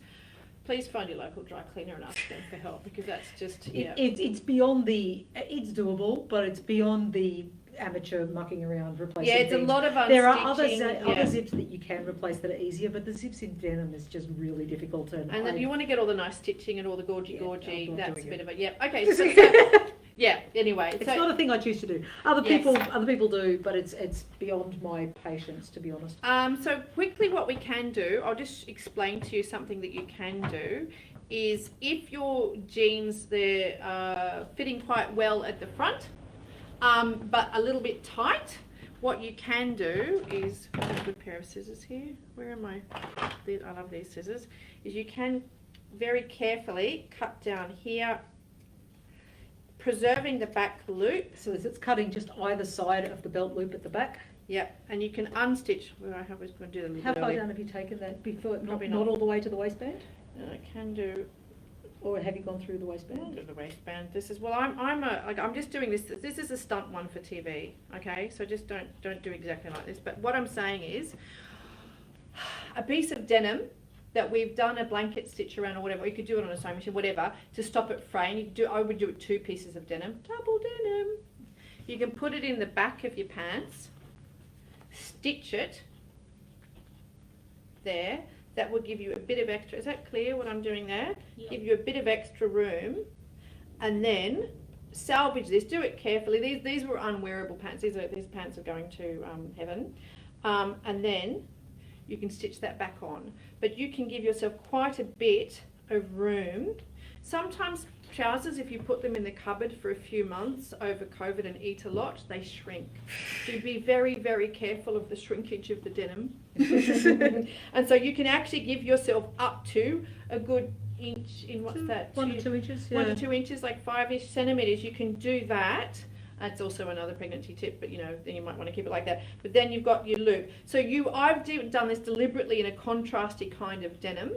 please find your local dry cleaner and ask them for help, because that's just it's beyond it's doable, but it's beyond the amateur mucking around replacing it's things. A lot of unstitching. There are other zips that you can replace that are easier, but the zips in denim is just really difficult. And then you want to get all the nice stitching and all the gorgy. That's a bit of a okay. So, anyway, it's not a thing I choose to do. Other people do, but it's beyond my patience, to be honest. So quickly, what we can do, I'll just explain to you something that you can do. Is if your jeans they're fitting quite well at the front, but a little bit tight, what you can do is, I have a good pair of scissors here. Where am I? I love these scissors. Is you can very carefully cut down here, preserving the back loop. So it's cutting just either side of the belt loop at the back. Yeah, and you can unstitch. Well, I was going to do that a little How bit far earlier. down have you taken that before? Probably Not all the way to the waistband? I can do. Or have you gone through the waistband? Under the waistband. This is I'm just doing this. This is a stunt one for TV. Okay, so just don't do exactly like this. But what I'm saying is, a piece of denim that we've done a blanket stitch around or whatever. You could do it on a sewing machine, whatever, to stop it fraying. I would do it 2 pieces of denim, double denim. You can put it in the back of your pants, stitch it there. That will give you a bit of extra. Is that clear what I'm doing there? Yep. Give you a bit of extra room, and then salvage this. Do it carefully. These were unwearable pants. These pants are going to heaven, and then you can stitch that back on. But you can give yourself quite a bit of room. Sometimes trousers, if you put them in the cupboard for a few months over COVID and eat a lot, they shrink. So be very, very careful of the shrinkage of the denim. And so you can actually give yourself up to a good inch in, what's that? 1 to 2 inches. Yeah. 1 to 2 inches, like 5-ish centimetres. You can do that. That's also another pregnancy tip, but then you might want to keep it like that. But then you've got your loop. So I've done this deliberately in a contrasty kind of denim.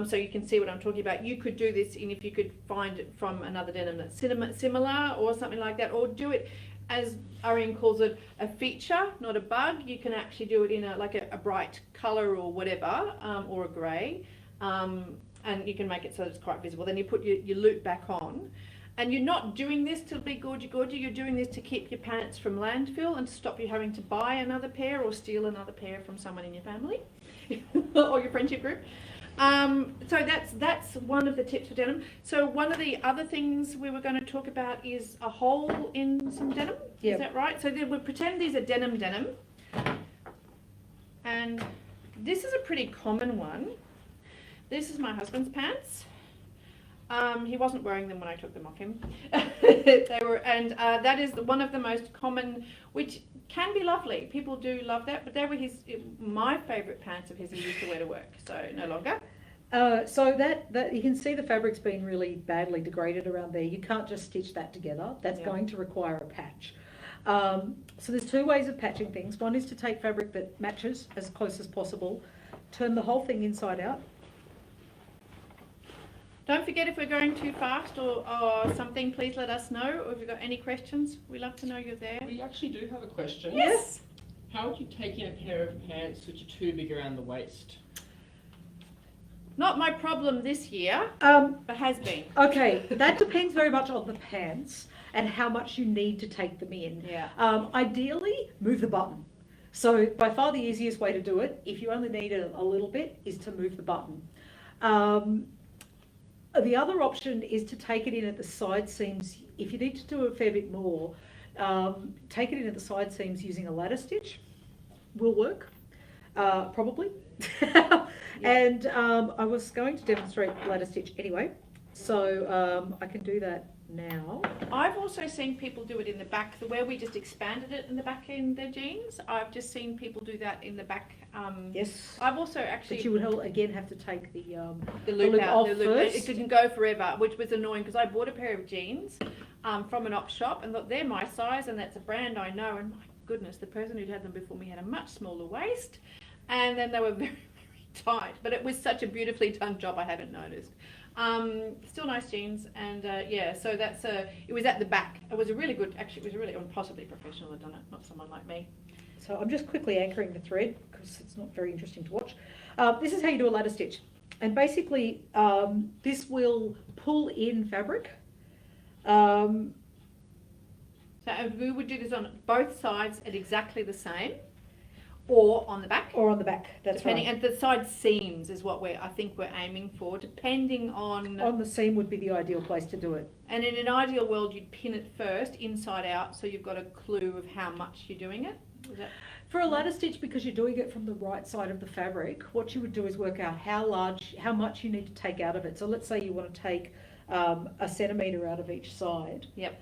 So you can see what I'm talking about. You could do this if you could find it from another denim that's similar or something like that, or do it as Ariane calls it, a feature, not a bug. You can actually do it in a bright colour or whatever, or a grey, and you can make it so that it's quite visible. Then you put your loop back on, and you're not doing this to be gorgy. You're doing this to keep your pants from landfill and to stop you having to buy another pair or steal another pair from someone in your family or your friendship group. So that's one of the tips for denim. So one of the other things we were going to talk about is a hole in some denim. Yep. Is that right? So then we'll pretend these are denim, and this is a pretty common one. This is my husband's pants. He wasn't wearing them when I took them off him. That is one of the most common, which can be lovely. People do love that, but they were my favourite pants of his he used to wear to work, so no longer. So that you can see the fabric's been really badly degraded around there. You can't just stitch that together. That's going to require a patch. So there's 2 ways of patching things. One is to take fabric that matches as close as possible, turn the whole thing inside out. Don't forget, if we're going too fast or something, please let us know. Or if you've got any questions, we love to know you're there. We actually do have a question. Yes. How would you take in a pair of pants which are too big around the waist? Not my problem this year, but has been. Okay, that depends very much on the pants and how much you need to take them in. Yeah. Ideally, move the button. So by far the easiest way to do it, if you only need a little bit, is to move the button. The other option is to take it in at the side seams. If you need to do a fair bit more, take it in at the side seams using a ladder stitch. Will work, probably. And I was going to demonstrate ladder stitch anyway, so I can do that now. I've also seen people do it in the back, where we just expanded it in the back in their jeans. I've just seen people do that in the back. Yes. I've also actually... But you would again have to take the loop out. off first. It didn't go forever, which was annoying because I bought a pair of jeans from an op shop and thought they're my size and that's a brand I know, and my goodness, the person who'd had them before me had a much smaller waist, and then they were very, very tight. But it was such a beautifully done job, I hadn't noticed. Still nice jeans, and so that's it was at the back. It was a really good, actually it was really possibly professional had done it, not someone like me. So I'm just quickly anchoring the thread because it's not very interesting to watch. This is how you do a ladder stitch, and basically this will pull in fabric. So we would do this on both sides at exactly the same, or on the back. Or on the back, that's depending, right. And the side seams is what I think we're aiming for, depending on... On the seam would be the ideal place to do it. And in an ideal world, you'd pin it first, inside out, so you've got a clue of how much you're doing it. Is that... For a ladder stitch, because you're doing it from the right side of the fabric, what you would do is work out how much you need to take out of it. So let's say you want to take a centimetre out of each side. Yep.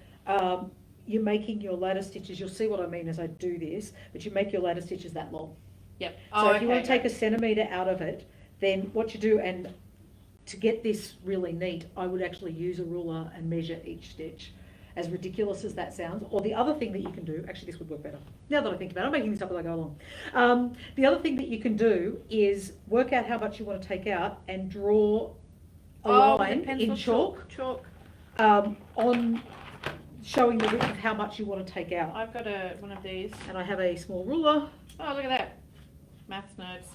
You're making your ladder stitches, you'll see what I mean as I do this, but you make your ladder stitches that long. Yep. So if you want to take a centimetre out of it, then what you do, and to get this really neat, I would actually use a ruler and measure each stitch, as ridiculous as that sounds. Or the other thing that you can do, actually this would work better, now that I think about it, I'm making this up as I go along. The other thing that you can do is work out how much you want to take out and draw a line in chalk. On showing the width of how much you want to take out. I've got one of these. And I have a small ruler. Oh, look at that. Maths nerds.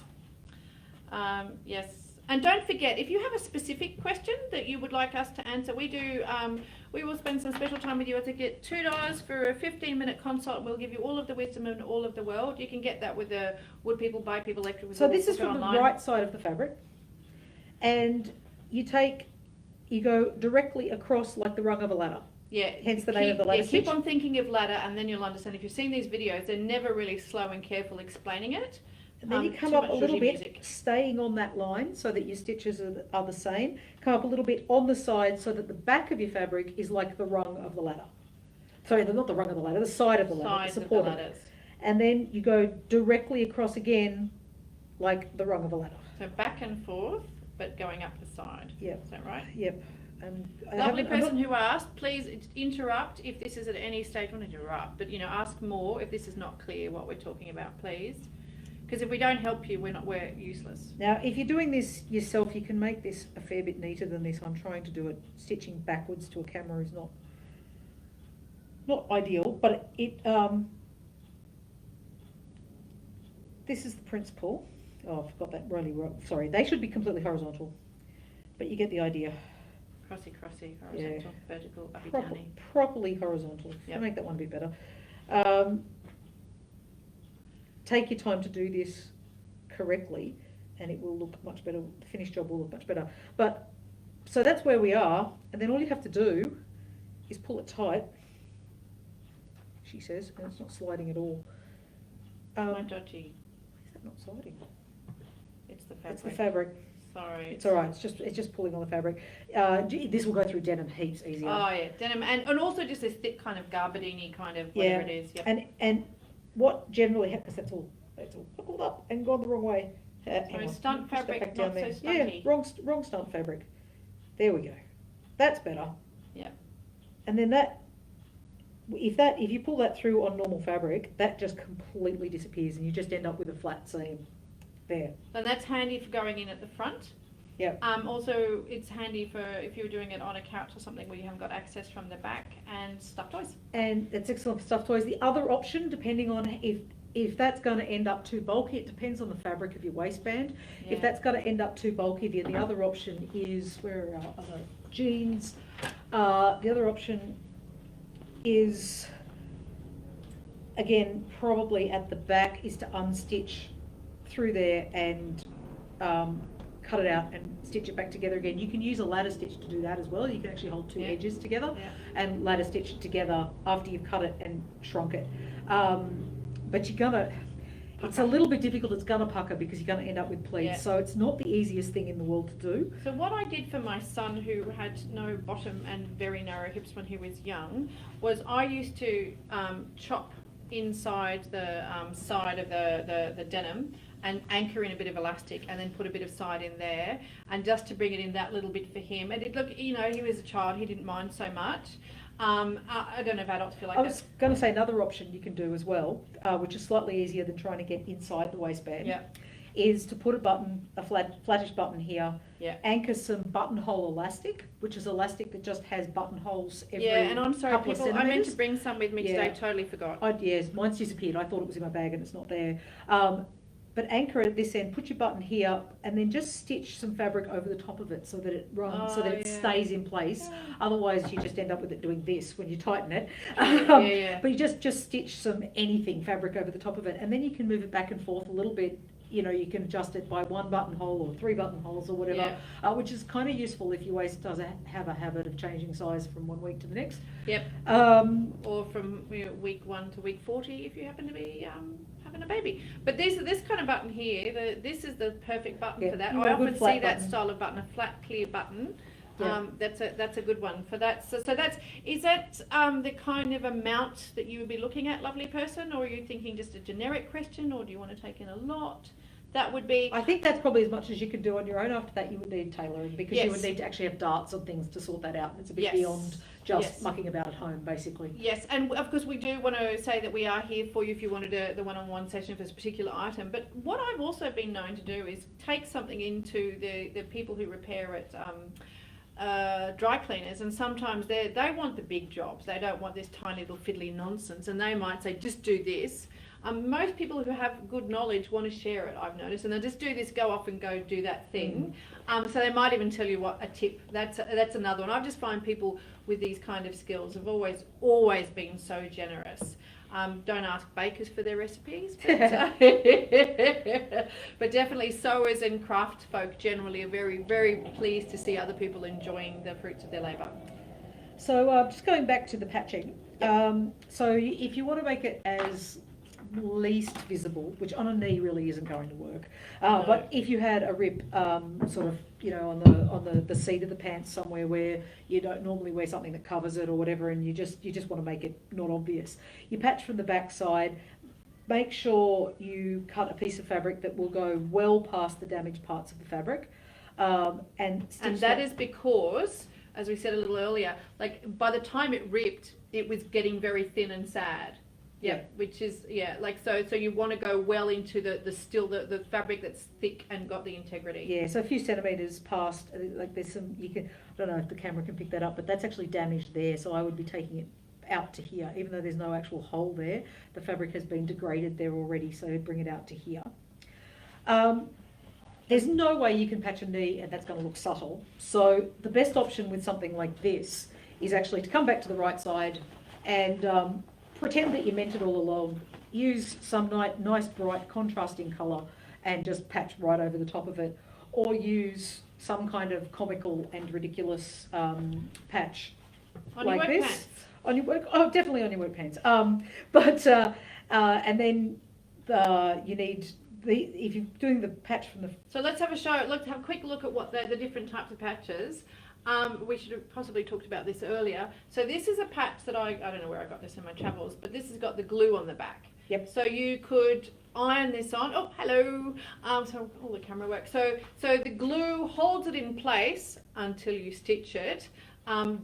Yes. And don't forget, if you have a specific question that you would like us to answer, we will spend some special time with you to get $2 for a 15-minute consult. We'll give you all of the wisdom in all of the world. You can get that with the Wood People, Buy People, Electric. So this is from the right side of the fabric. And you go directly across like the rung of a ladder. Yeah. Hence the name of the ladder stitch. Keep on thinking of ladder, and then you'll understand. If you've seen these videos, they're never really slow and careful explaining it. And then you come too up much a little dodgy bit, music. staying on that line so that your stitches are the same. Come up a little bit on the side so that the back of your fabric is like the rung of the ladder. Sorry, not the rung of the ladder, the side of the ladder, the Sides of the support of it. ladders. And then you go directly across again like the rung of a ladder. So back and forth, but going up the side. Yep. Is that right? Yep. And I Lovely haven't- I'm person not- who asked, please interrupt if this is at any stage, not interrupt, but ask more if this is not clear what we're talking about, please. Because if we don't help you, we're useless. Now, if you're doing this yourself, you can make this a fair bit neater than this. I'm trying to do it. Stitching backwards to a camera is not ideal, but this is the principle. Oh, I forgot that really wrong. Sorry, they should be completely horizontal, but you get the idea. Crossy, horizontal, vertical, uppy, downy. Properly horizontal. Yep. To make that one a bit better. Take your time to do this correctly, and it will look much better. The finished job will look much better. But so that's where we are, and then all you have to do is pull it tight. She says, and it's not sliding at all. Not dodgy. Is that not sliding? It's the fabric. It's the fabric. Sorry. It's all right. It's just pulling on the fabric. This will go through denim heaps easier. Oh yeah, denim, and also just this thick kind of garbadini kind of whatever it is. Yep. And what generally happens, that's all buckled up and gone the wrong way. Hang So on, stunt push that fabric, back down not so there. Yeah, stunty. wrong stunt fabric. There we go. That's better. Yeah. And then if you pull that through on normal fabric, that just completely disappears and you just end up with a flat seam there. And that's handy for going in at the front. Yep. Also, it's handy for if you're doing it on a couch or something where you haven't got access from the back, and stuffed toys. And it's excellent for stuffed toys. The other option, depending on if that's going to end up too bulky, it depends on the fabric of your waistband. Yeah. If that's going to end up too bulky, then the other option is, where are our other jeans? The other option is, again, probably at the back, is to unstitch through there and cut it out and stitch it back together again. You can use a ladder stitch to do that as well. You can actually hold two edges together and ladder stitch it together after you've cut it and shrunk it. But you're gonna, it's a little bit difficult, it's gonna pucker because you're gonna end up with pleats. Yeah. So it's not the easiest thing in the world to do. So what I did for my son, who had no bottom and very narrow hips when he was young, was I used to chop inside the side of the denim and anchor in a bit of elastic and then put a bit of side in there, and just to bring it in that little bit for him. And it look, he was a child, he didn't mind so much. I don't know if adults feel like I that. was going to say another option you can do as well, which is slightly easier than trying to get inside the waistband, is to put a flattish button here, anchor some buttonhole elastic, which is elastic that just has buttonholes every and I'm sorry couple of people, I meant to centimetres. bring some with me today, totally forgot. Yes, mine's disappeared. I thought it was in my bag and it's not there. But anchor it at this end, put your button here, and then just stitch some fabric over the top of it so that it runs, so that it stays in place. Otherwise, you just end up with it doing this when you tighten it. But you just stitch some fabric over the top of it, and then you can move it back and forth a little bit. You can adjust it by one buttonhole or three buttonholes or whatever, which is kind of useful if your waist does have a habit of changing size from one week to the next. Or from week 1 to week 40 if you happen to be having a baby. But this kind of button here, this is the perfect button for that. I often see that style of button, a flat, clear button. That's a good one for that. So is that the kind of amount that you would be looking at, lovely person, or are you thinking just a generic question, or do you want to take in a lot? That would be. I think that's probably as much as you can do on your own. After that, you would need tailoring because you would need to actually have darts and things to sort that out. It's a bit beyond just mucking about at home, basically. Yes, and of course we do want to say that we are here for you if you wanted the one-on-one session for this particular item. But what I've also been known to do is take something into the people who repair at dry cleaners, and sometimes they want the big jobs. They don't want this tiny little fiddly nonsense, and they might say, just do this. Most people who have good knowledge want to share it, I've noticed, and they'll just do this, go off and go do that thing. So they might even tell you what a tip. That's another one. I just find people with these kind of skills have always been so generous. Don't ask bakers for their recipes, but, but definitely sewers and craft folk generally are very, very pleased to see other people enjoying the fruits of their labour. So just going back to the patching, so if you want to make it as least visible, which on a knee really isn't going to work. No. But if you had a rip, sort of, you know, on the seat of the pants somewhere where you don't normally wear something that covers it or whatever, and you just want to make it not obvious, you patch from the back side. Make sure you cut a piece of fabric that will go well past the damaged parts of the fabric, and that is because, as we said a little earlier, like by the time it ripped, it was getting very thin and sad. Yeah, which is like so you want to go well into the fabric that's thick and got the integrity. Yeah, so a few centimetres past, like there's some, I don't know if the camera can pick that up, but that's actually damaged there, so I would be taking it out to here, even though there's no actual hole there. The fabric has been degraded there already, so bring it out to here. There's no way you can patch a knee and that's going to look subtle. So the best option with something like this is actually to come back to the right side and pretend that you meant it all along. Use some nice bright contrasting colour and just patch right over the top of it, or use some kind of comical and ridiculous patch On like your work this. pants. On your work, definitely on your work pants. And then you need if you're doing the patch from the. So let's have a quick look at what the different types of patches. We should have possibly talked about this earlier. So this is a patch that I don't know where I got this in my travels, but this has got the glue on the back. Yep. So you could iron this on. Oh, hello. So all the camera work. So the glue holds it in place until you stitch it.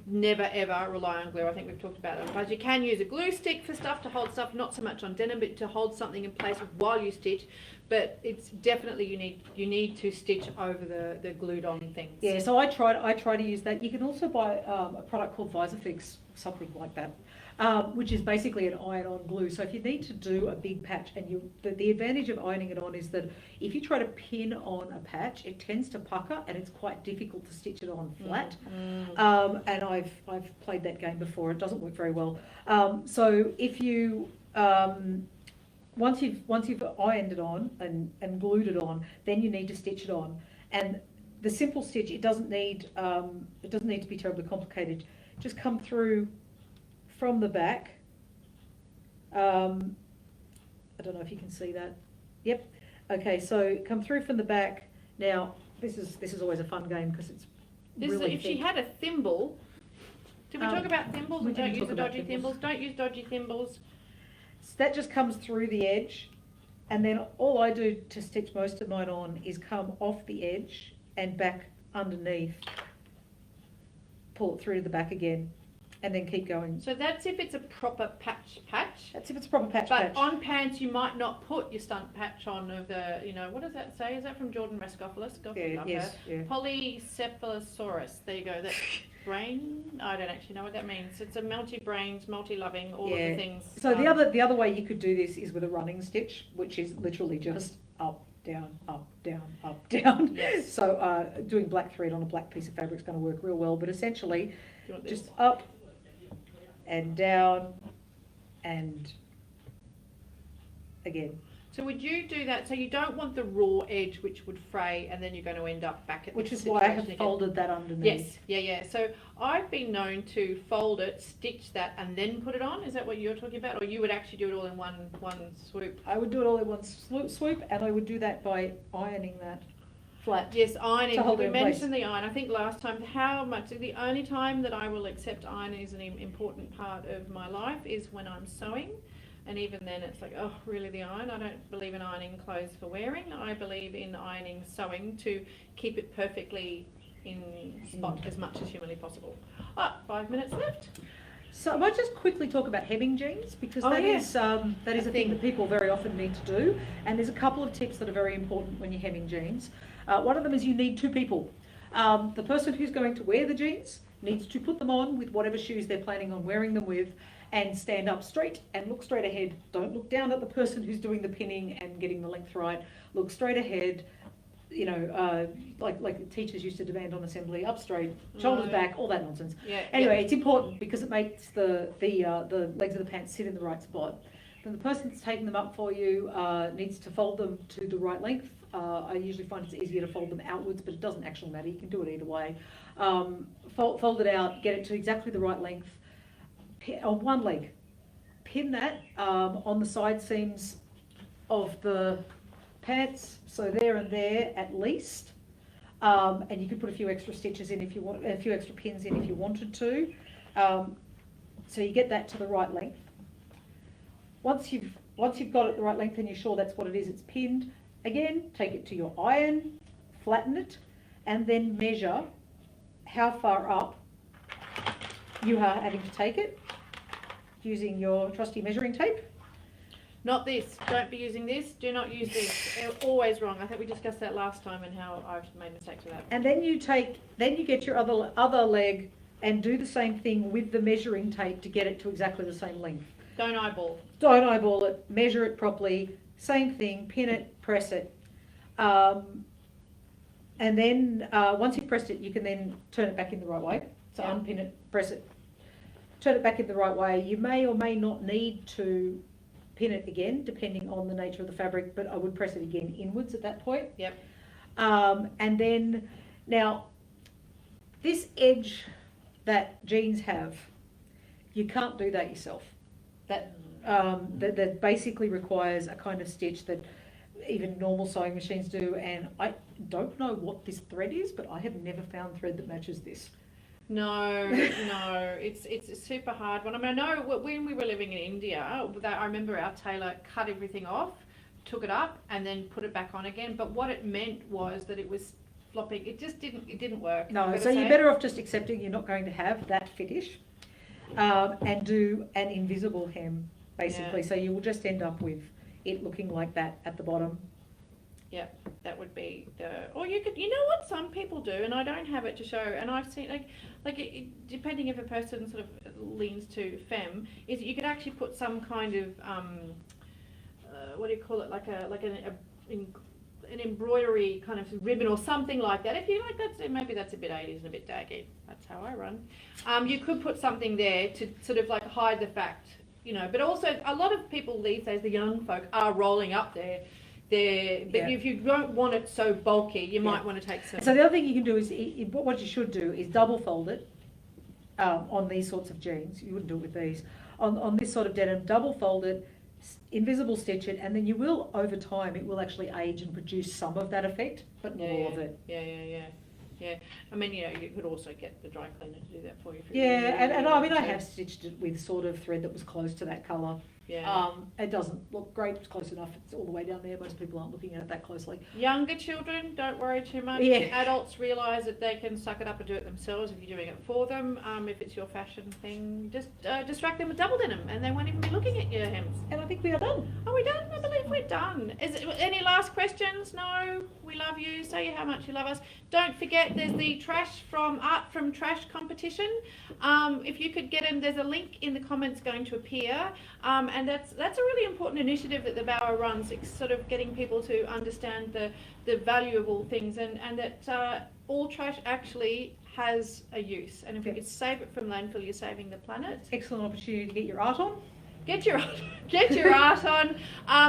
Never ever rely on glue. I think we've talked about that. But you can use a glue stick for stuff to hold stuff, not so much on denim, but to hold something in place while you stitch. But it's definitely you need to stitch over the glued on things. Yeah, so I try to use that. You can also buy a product called Visifix, something like that, which is basically an iron-on glue. So if you need to do a big patch, and the advantage of ironing it on is that if you try to pin on a patch, it tends to pucker and it's quite difficult to stitch it on flat. And I've played that game before. It doesn't work very well. So if you once you've ironed it on and glued it on, then you need to stitch it on. And the simple stitch, it doesn't need to be terribly complicated. Just come through from the back. I don't know if you can see that. Yep. Okay, so come through from the back. Now this is always a fun game because it's really if thick. she had a thimble. Did we talk about thimbles? We Don't didn't use the talk about dodgy thimbles. thimbles. Don't use dodgy thimbles. So that just comes through the edge, and then all I do to stitch most of mine on is come off the edge and back underneath, pull it through to the back again, and then keep going. So that's if it's a proper patch. That's if it's a proper patch. But on pants, you might not put your stunt patch on of the, what does that say? Is that from Jordan Rascopoulos? God, Yeah, love yes, her. yeah. Polycephalosaurus. There you go. That's brain. I don't actually know what that means. It's a multi-brains, multi-loving, all of the things. So the other way you could do this is with a running stitch, which is literally just up, down, up, down, up, down. Yes. So doing black thread on a black piece of fabric is going to work real well. But essentially, Do you want this? just up and down and again. So would you do that? So you don't want the raw edge, which would fray, and then you're going to end up back at Which this is why I have situation again. folded that underneath. Yes, yeah. So I've been known to fold it, stitch that, and then put it on. Is that what you're talking about? Or you would actually do it all in one swoop? I would do it all in one swoop, and I would do that by ironing that flat. Yes, ironing. To hold We it in place. mentioned the iron. I think last time, how much, the only time that I will accept iron is an important part of my life is when I'm sewing. And even then it's like, oh, really, the iron? I don't believe in ironing clothes for wearing. I believe in ironing sewing to keep it perfectly in spot as much as humanly possible. 5 minutes left. So I might just quickly talk about hemming jeans, because that is a thing that people very often need to do. And there's a couple of tips that are very important when you're hemming jeans. One of them is you need two people. The person who's going to wear the jeans needs to put them on with whatever shoes they're planning on wearing them with, and stand up straight and look straight ahead. Don't look down at the person who's doing the pinning and getting the length right. Look straight ahead. Like teachers used to demand on assembly, up straight, shoulders back, all that nonsense. Yeah. Anyway, it's important because it makes the legs of the pants sit in the right spot. Then the person that's taking them up for you needs to fold them to the right length. I usually find it's easier to fold them outwards, but it doesn't actually matter. You can do it either way. Fold it out, get it to exactly the right length. On one leg, pin that on the side seams of the pants, so there and there at least. And you could put a few extra stitches in if you want, a few extra pins in if you wanted to. So you get that to the right length. Once you've got it the right length and you're sure that's what it is, it's pinned, again, take it to your iron, flatten it, and then measure how far up you are having to take it using your trusty measuring tape. Not this. Don't be using this. Do not use this. Always wrong. I think we discussed that last time and how I've made mistakes with that. And then you get your other leg and do the same thing with the measuring tape to get it to exactly the same length. Don't eyeball. Don't eyeball it. Measure it properly. Same thing. Pin it. Press it. And then once you've pressed it, you can then turn it back in the right way. So unpin it, press it, turn it back in the right way. You may or may not need to pin it again, depending on the nature of the fabric, but I would press it again inwards at that point. Yep. And then, now, this edge that jeans have, you can't do that yourself. That basically requires a kind of stitch that even normal sewing machines do, and I don't know what this thread is, but I have never found thread that matches this. No, it's super hard one. I mean, I know when we were living in India, I remember our tailor cut everything off, took it up, and then put it back on again. But what it meant was that it was flopping. It didn't work. No, so you're better off just accepting you're not going to have that finish, and do an invisible hem, basically. Yeah. So you will just end up with it looking like that at the bottom. Yeah, that would be or you could, you know what some people do, and I don't have it to show, and I've seen depending if a person sort of leans to femme, is you could actually put some kind of what do you call it, like an embroidery kind of ribbon or something like that. If you like, maybe that's a bit 80s and a bit daggy. That's how I run. You could put something there to sort of like hide the fact, you know. But also, a lot of people these days, the young folk, are rolling up there. But if you don't want it so bulky, you might want to take some. So the other thing you can do is, what you should do is double fold it on these sorts of jeans. You wouldn't do it with these. On this sort of denim, double fold it, invisible stitch it, and then you will, over time, it will actually age and produce some of that effect, but not all of it. Yeah. I mean, you know, you could also get the dry cleaner to do that for you. And I mean, I have stitched it with sort of thread that was close to that colour. Yeah. It doesn't look great, it's close enough, it's all the way down there, most people aren't looking at it that closely. Younger children, don't worry too much. Yeah. Adults realise that they can suck it up and do it themselves if you're doing it for them. If it's your fashion thing, just distract them with double denim and they won't even be looking at your hems. And I think we are done. Are we done? I believe we're done. Any last questions? No? We love you. Say how much you love us. Don't forget, there's the Trash from Art from Trash competition. If you could get in, there's a link in the comments going to appear. And that's a really important initiative that the Bower runs. It's sort of getting people to understand the valuable things and that all trash actually has a use. And if we could save it from landfill, you're saving the planet. Excellent opportunity to get your art on. Get your art on.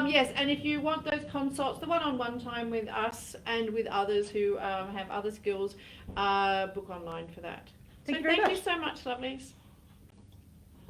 Yes, and if you want those consults, the one-on-one time with us and with others who have other skills, book online for that. Thank you very much. You so much, lovelies.